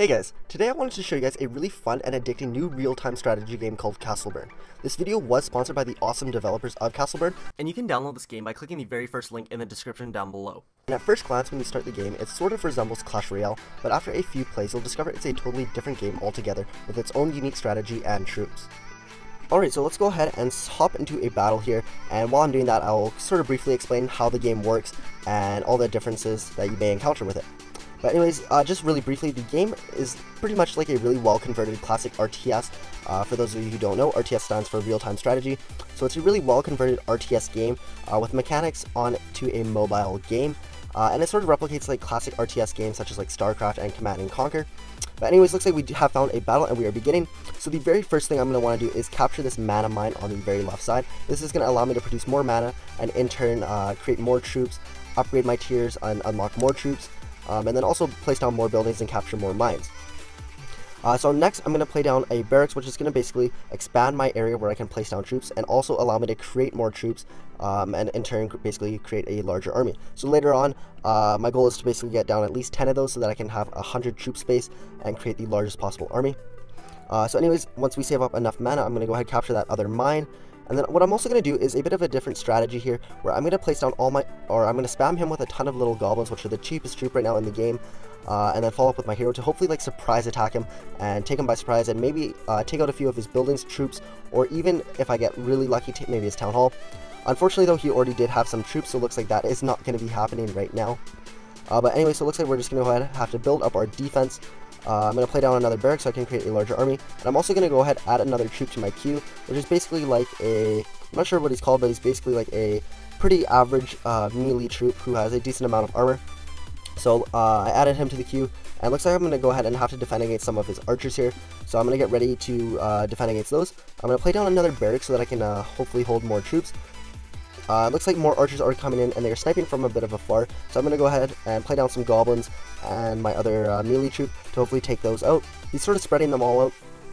Hey guys, today I wanted to show you guys a really fun and addicting new real-time strategy game called Castleburn. This video was sponsored by the awesome developers of Castleburn, and you can download this game by clicking the very first link in the description down below. And at first glance when you start the game, it sort of resembles Clash Royale, but after a few plays you'll discover it's a totally different game altogether with its own unique strategy and troops. Alright, so let's go ahead and hop into a battle here, and while I'm doing that I'll sort of briefly explain how the game works and all the differences that you may encounter with it. But anyways, just really briefly, the game is pretty much like a really well-converted classic RTS. For those of you who don't know, RTS stands for real-time strategy. So it's a really well-converted RTS game with mechanics on to a mobile game. And it sort of replicates like classic RTS games such as like StarCraft and Command & Conquer. But anyways, looks like we have found a battle and we are beginning. So the very first thing I'm going to want to do is capture this mana mine on the very left side. This is going to allow me to produce more mana and in turn create more troops, upgrade my tiers and unlock more troops. And then also place down more buildings and capture more mines. So next I'm going to play down a barracks, which is going to basically expand my area where I can place down troops and also allow me to create more troops and in turn basically create a larger army. So later on my goal is to basically get down at least 10 of those so that I can have 100 troop space and create the largest possible army. So anyways, once we save up enough mana, I'm going to go ahead and capture that other mine. And then what I'm also going to do is a bit of a different strategy here, where I'm going to place down I'm going to spam him with a ton of little goblins, which are the cheapest troop right now in the game, and then follow up with my hero to hopefully like surprise attack him and take him by surprise and maybe take out a few of his buildings, troops, or even if I get really lucky, maybe his town hall. Unfortunately though, he already did have some troops, so it looks like that is not going to be happening right now. But anyway, so it looks like we're just going to go ahead and have to build up our defense. I'm going to play down another barrack so I can create a larger army, and I'm also going to go ahead and add another troop to my queue, which is basically like I'm not sure what he's called, but he's basically like a pretty average melee troop who has a decent amount of armor. So I added him to the queue, and it looks like I'm going to go ahead and have to defend against some of his archers here, so I'm going to get ready to defend against those. I'm going to play down another barrack so that I can hopefully hold more troops. It looks like more archers are coming in and they're sniping from a bit of afar, so I'm going to go ahead and play down some goblins and my other melee troop to hopefully take those out. He's sort of spreading them all out.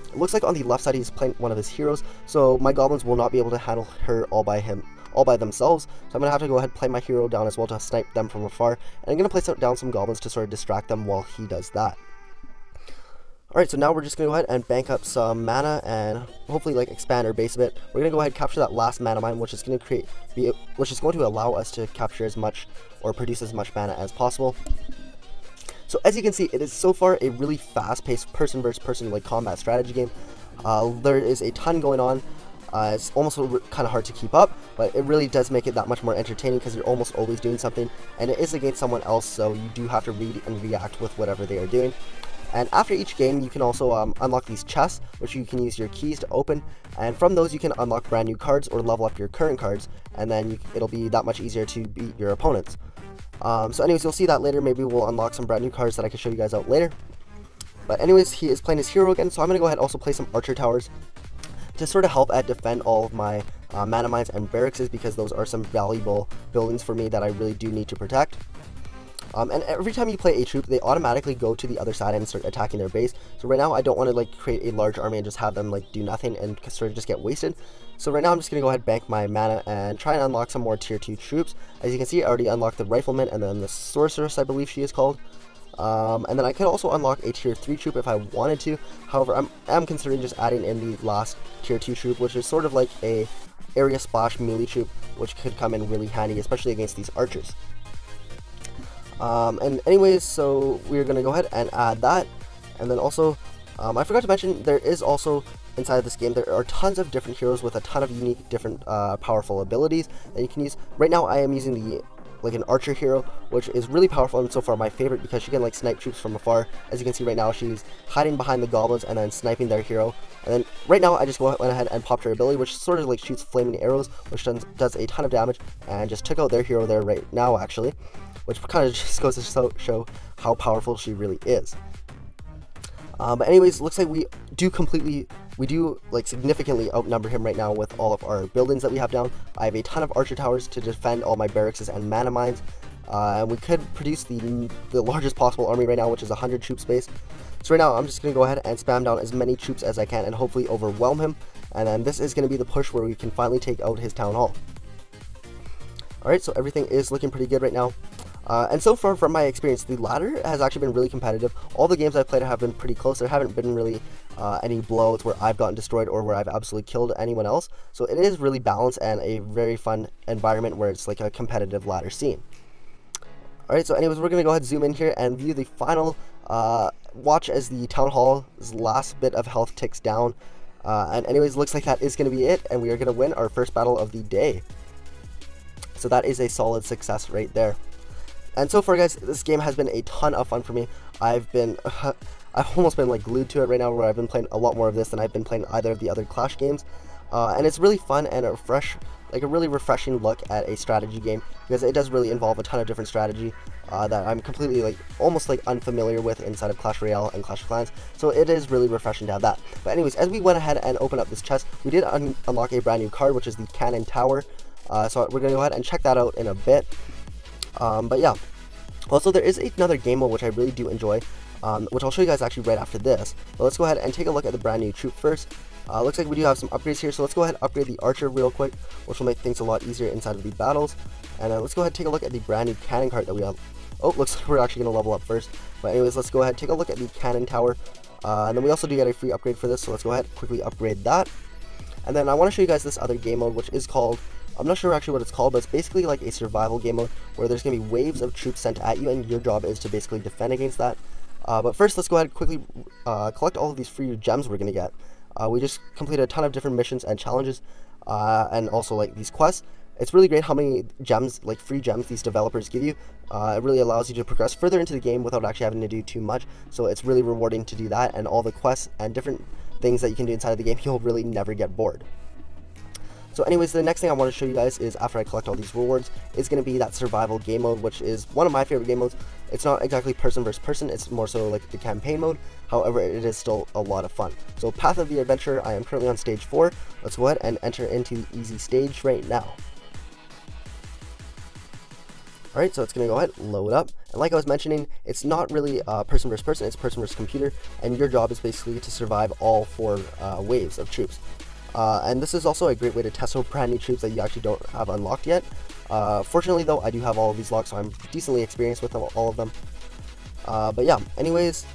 It looks like on the left side he's playing one of his heroes, so my goblins will not be able to handle her all by themselves, so I'm going to have to go ahead and play my hero down as well to snipe them from afar, and I'm going to place down some goblins to sort of distract them while he does that. Alright, so now we're just going to go ahead and bank up some mana and hopefully like expand our base a bit. We're going to go ahead and capture that last mana mine, which is going to allow us to capture as much or produce as much mana as possible. So as you can see, it is so far a really fast-paced person versus person like combat strategy game. There is a ton going on. It's almost kind of hard to keep up, but it really does make it that much more entertaining because you're almost always doing something, and it is against someone else, so you do have to read and react with whatever they are doing. And after each game, you can also unlock these chests, which you can use your keys to open, and from those you can unlock brand new cards or level up your current cards, and then it'll be that much easier to beat your opponents. So anyways, you'll see that later. Maybe we'll unlock some brand new cards that I can show you guys out later. But anyways, he is playing his hero again, so I'm going to go ahead and also play some archer towers to sort of help defend all of my mana mines and barracks, because those are some valuable buildings for me that I really do need to protect. And every time you play a troop, they automatically go to the other side and start attacking their base. So right now I don't want to like create a large army and just have them like do nothing and sort of just get wasted. So right now I'm just going to go ahead and bank my mana and try and unlock some more tier 2 troops. As you can see, I already unlocked the rifleman and then the sorceress, I believe she is called. And then I could also unlock a tier 3 troop if I wanted to. However, I'm considering just adding in the last tier 2 troop, which is sort of like a area splash melee troop, which could come in really handy, especially against these archers. And anyways, so we're going to go ahead and add that. And then also, I forgot to mention, there is also, inside of this game, there are tons of different heroes with a ton of unique, different, powerful abilities that you can use. Right now, I am using an archer hero, which is really powerful and so far my favorite because she can like snipe troops from afar. As you can see right now, she's hiding behind the goblins and then sniping their hero. And then right now I just went ahead and popped her ability, which sort of like shoots flaming arrows, which does a ton of damage, and just took out their hero there right now actually, which kind of just goes to show how powerful she really is. But anyways, looks like we do like significantly outnumber him right now with all of our buildings that we have down. I have a ton of archer towers to defend all my barracks and mana mines, and we could produce the largest possible army right now, which is 100 troop space. So right now I'm just going to go ahead and spam down as many troops as I can and hopefully overwhelm him, and then this is going to be the push where we can finally take out his town hall. Alright, so everything is looking pretty good right now. And so far from my experience, the ladder has actually been really competitive. All the games I've played have been pretty close. There haven't been really any blowouts where I've gotten destroyed or where I've absolutely killed anyone else. So it is really balanced and a very fun environment where it's like a competitive ladder scene. Alright, so anyways, we're going to go ahead and zoom in here and view the final watch as the Town Hall's last bit of health ticks down. And anyways, looks like that is going to be it, and we are going to win our first battle of the day. So that is a solid success right there. And so far, guys, this game has been a ton of fun for me. I've almost been like glued to it right now, where I've been playing a lot more of this than I've been playing either of the other Clash games. And it's really fun and a really refreshing look at a strategy game, because it does really involve a ton of different strategy that I'm completely almost unfamiliar with inside of Clash Royale and Clash of Clans. So it is really refreshing to have that. But anyways, as we went ahead and opened up this chest, we did unlock a brand new card, which is the Cannon Tower. So we're going to go ahead and check that out in a bit. But yeah, also there is another game mode which I really do enjoy, which I'll show you guys actually right after this. But let's go ahead and take a look at the brand new troop first. Looks like we do have some upgrades here, so let's go ahead and upgrade the archer real quick, which will make things a lot easier inside of the battles. And let's go ahead and take a look at the brand new cannon card that we have. Oh, looks like we're actually going to level up first. But anyways, let's go ahead and take a look at the cannon tower. And then we also do get a free upgrade for this, so let's go ahead and quickly upgrade that. And then I want to show you guys this other game mode, which is called, I'm not sure actually what it's called, but it's basically like a survival game mode where there's going to be waves of troops sent at you, and your job is to basically defend against that. But first, let's go ahead and quickly collect all of these free gems we're going to get. We just completed a ton of different missions and challenges, and also these quests. It's really great how many gems, free gems, these developers give you. It really allows you to progress further into the game without actually having to do too much. So it's really rewarding to do that, and all the quests and different things that you can do inside of the game, you'll really never get bored. So anyways, the next thing I want to show you guys is, after I collect all these rewards, is going to be that survival game mode, which is one of my favorite game modes. It's not exactly person versus person, it's more so like the campaign mode. However, it is still a lot of fun. So Path of the Adventurer, I am currently on stage 4. Let's go ahead and enter into the easy stage right now. Alright, so it's going to go ahead and load up. And like I was mentioning, it's not really person versus person, it's person versus computer. And your job is basically to survive all 4 waves of troops. And this is also a great way to test out brand new troops that you actually don't have unlocked yet. Fortunately though, I do have all of these locked, so I'm decently experienced with all of them. But yeah, anyways,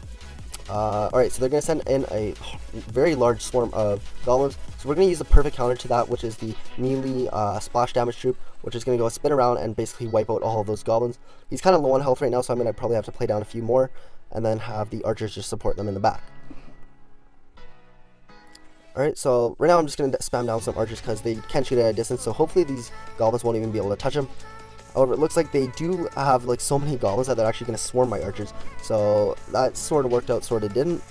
alright, so they're going to send in a very large swarm of goblins. So we're going to use the perfect counter to that, which is the melee splash damage troop, which is going to go spin around and basically wipe out all of those goblins. He's kind of low on health right now, so I'm going to probably have to play down a few more, and then have the archers just support them in the back. Alright, so right now I'm just going to spam down some archers because they can shoot at a distance, so hopefully these goblins won't even be able to touch them. However, it looks like they do have so many goblins that they're actually going to swarm my archers, so that sort of worked out, sort of didn't.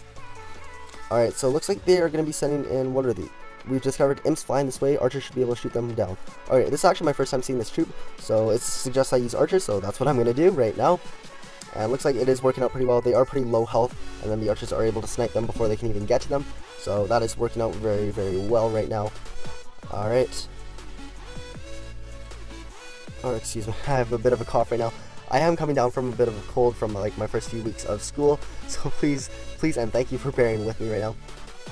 Alright, so it looks like they are going to be sending in, what are they? We've discovered imps flying this way, archers should be able to shoot them down. Alright, this is actually my first time seeing this troop, so it suggests I use archers, so that's what I'm going to do right now. And it looks like it is working out pretty well. They are pretty low health, and then the archers are able to snipe them before they can even get to them. So that is working out very, very well right now. Alright. Oh, excuse me. I have a bit of a cough right now. I am coming down from a bit of a cold from my first few weeks of school. So please, and thank you for bearing with me right now.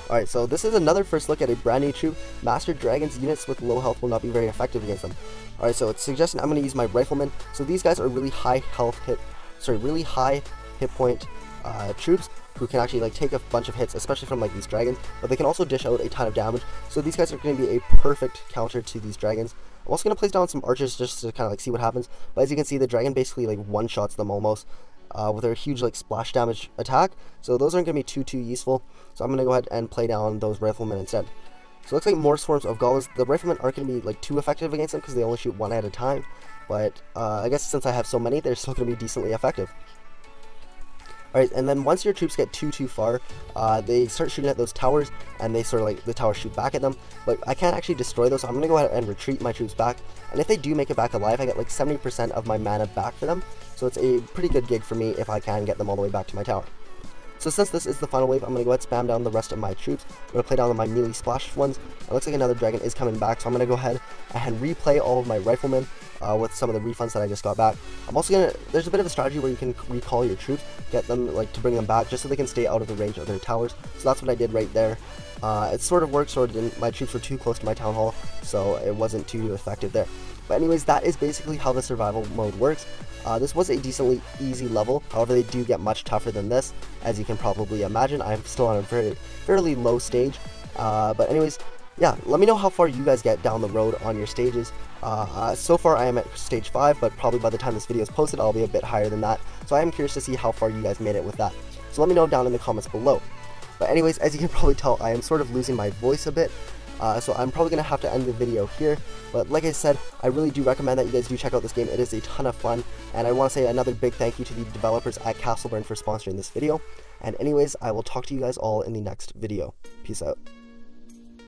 Alright, so this is another first look at a brand new troop. Master Dragons units with low health will not be very effective against them. Alright, so it's suggesting I'm going to use my Riflemen. So these guys are really high hit point troops who can actually take a bunch of hits, especially from these dragons, but they can also dish out a ton of damage. So these guys are going to be a perfect counter to these dragons. I'm also going to place down some archers just to kind of see what happens. But as you can see, the dragon basically one-shots them almost with their huge splash damage attack. So those aren't going to be too useful. So I'm going to go ahead and play down those riflemen instead. So it looks like more swarms of goblins. The riflemen aren't going to be too effective against them because they only shoot one at a time. But I guess since I have so many, they're still going to be decently effective. Alright, and then once your troops get too far, they start shooting at those towers, and they sort of the towers shoot back at them. But I can't actually destroy those, so I'm going to go ahead and retreat my troops back. And if they do make it back alive, I get 70% of my mana back for them. So it's a pretty good gig for me if I can get them all the way back to my tower. So since this is the final wave, I'm going to go ahead and spam down the rest of my troops. I'm going to play down my melee splash ones. It looks like another dragon is coming back, so I'm going to go ahead and replay all of my riflemen with some of the refunds that I just got back. I'm also going to, there's a bit of a strategy where you can recall your troops, get them to bring them back just so they can stay out of the range of their towers. So that's what I did right there. It sort of worked, sort of didn't. My troops were too close to my town hall, so it wasn't too effective there. But anyways, that is basically how the survival mode works. This was a decently easy level, however they do get much tougher than this, as you can probably imagine. I'm still on a fairly low stage, but anyways, yeah, let me know how far you guys get down the road on your stages. So far I am at stage 5, but probably by the time this video is posted I'll be a bit higher than that, so I am curious to see how far you guys made it with that. So let me know down in the comments below. But anyways, as you can probably tell, I am sort of losing my voice a bit, so I'm probably going to have to end the video here. But like I said, I really do recommend that you guys do check out this game. It is a ton of fun, and I want to say another big thank you to the developers at Castleburn for sponsoring this video. And anyways, I will talk to you guys all in the next video. Peace out.